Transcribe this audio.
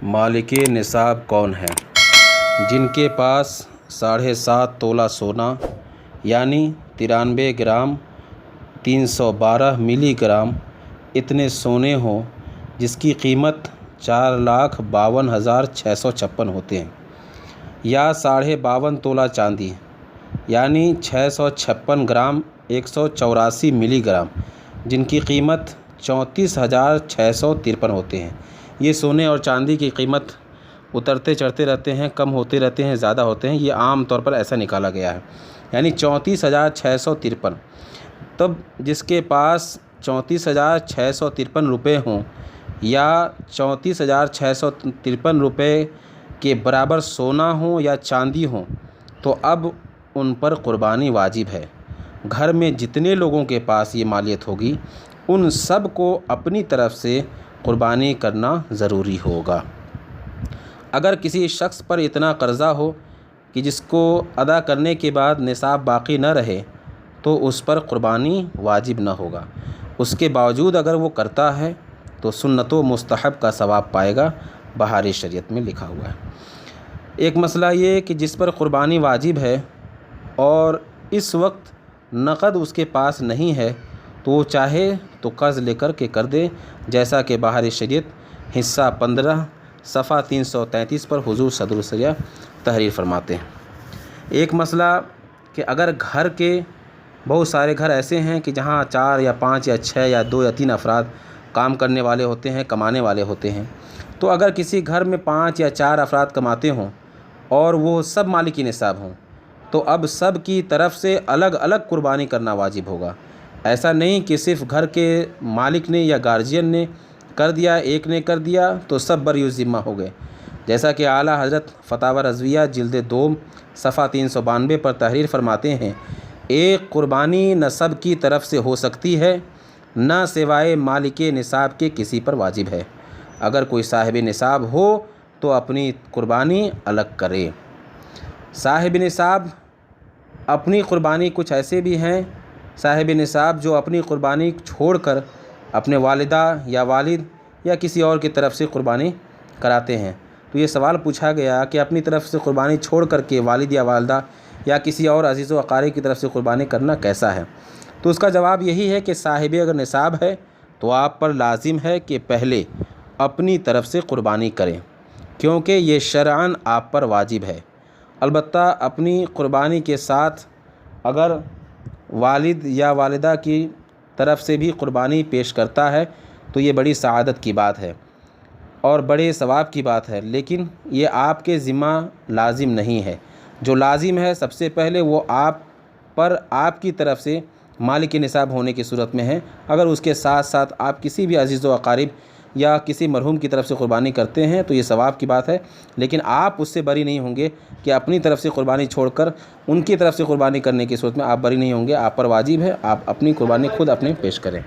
مالک نصاب کون ہیں؟ جن کے پاس 7.5 تولہ سونا یعنی 93 گرام 312 ملی گرام اتنے سونے ہوں جس کی قیمت 4,52,656 ہوتے ہیں، یا 52.5 تولہ چاندی یعنی 656 گرام 184 ملی گرام جن کی قیمت 34,653 ہوتے ہیں۔ یہ سونے اور چاندی کی قیمت اترتے چڑھتے رہتے ہیں، کم ہوتے رہتے ہیں، زیادہ ہوتے ہیں، یہ عام طور پر ایسا نکالا گیا ہے، یعنی 34,653۔ تب جس کے پاس 34,653 روپے ہوں یا 34,653 روپے کے برابر سونا ہوں یا چاندی ہوں تو اب ان پر قربانی واجب ہے۔ گھر میں جتنے لوگوں کے پاس یہ مالیت ہوگی ان سب کو اپنی طرف سے قربانی کرنا ضروری ہوگا۔ اگر کسی شخص پر اتنا قرضہ ہو کہ جس کو ادا کرنے کے بعد نصاب باقی نہ رہے تو اس پر قربانی واجب نہ ہوگا۔ اس کے باوجود اگر وہ کرتا ہے تو سنت و مستحب کا ثواب پائے گا، بہاری شریعت میں لکھا ہوا ہے۔ ایک مسئلہ یہ کہ جس پر قربانی واجب ہے اور اس وقت نقد اس کے پاس نہیں ہے تو وہ چاہے تو قرض لے کر کے کر دے، جیسا کہ بہاری شریعت حصہ 15 صفحہ 333 پر حضور صدر السریہ تحریر فرماتے ہیں۔ ایک مسئلہ کہ اگر گھر کے بہت سارے گھر ایسے ہیں کہ جہاں 4 یا 5 یا 6 یا 2 یا 3 افراد کام کرنے والے ہوتے ہیں، کمانے والے ہوتے ہیں، تو اگر کسی گھر میں 5 یا 4 افراد کماتے ہوں اور وہ سب مالک نصاب ہوں تو اب سب کی طرف سے الگ الگ قربانی کرنا واجب ہوگا۔ ایسا نہیں کہ صرف گھر کے مالک نے یا گارجین نے کر دیا، ایک نے کر دیا تو سب بری ذمہ ہو گئے، جیسا کہ اعلیٰ حضرت فتاوی رضویہ جلد 2 صفحہ 392 پر تحریر فرماتے ہیں، ایک قربانی نہ سب کی طرف سے ہو سکتی ہے نہ سوائے مالک نصاب کے کسی پر واجب ہے۔ اگر کوئی صاحب نصاب ہو تو اپنی قربانی الگ کرے۔ صاحب نصاب اپنی قربانی کچھ ایسے بھی ہیں صاحب نصاب جو اپنی قربانی چھوڑ کر اپنے والدہ یا والد یا کسی اور کی طرف سے قربانی کراتے ہیں۔ تو یہ سوال پوچھا گیا کہ اپنی طرف سے قربانی چھوڑ کر کے والد یا والدہ یا کسی اور عزیز و اقارب کی طرف سے قربانی کرنا کیسا ہے؟ تو اس کا جواب یہی ہے کہ صاحب اگر نصاب ہے تو آپ پر لازم ہے کہ پہلے اپنی طرف سے قربانی کریں، کیونکہ یہ شرعاً آپ پر واجب ہے۔ البتہ اپنی قربانی کے ساتھ اگر والد یا والدہ کی طرف سے بھی قربانی پیش کرتا ہے تو یہ بڑی سعادت کی بات ہے اور بڑے ثواب کی بات ہے، لیکن یہ آپ کے ذمہ لازم نہیں ہے۔ جو لازم ہے سب سے پہلے وہ آپ پر آپ کی طرف سے مالک نصاب ہونے کی صورت میں ہے۔ اگر اس کے ساتھ ساتھ آپ کسی بھی عزیز و اقارب یا کسی مرحوم کی طرف سے قربانی کرتے ہیں تو یہ ثواب کی بات ہے، لیکن آپ اس سے بری نہیں ہوں گے کہ اپنی طرف سے قربانی چھوڑ کر ان کی طرف سے قربانی کرنے کی صورت میں آپ بری نہیں ہوں گے۔ آپ پر واجب ہے آپ اپنی قربانی خود اپنے پیش کریں۔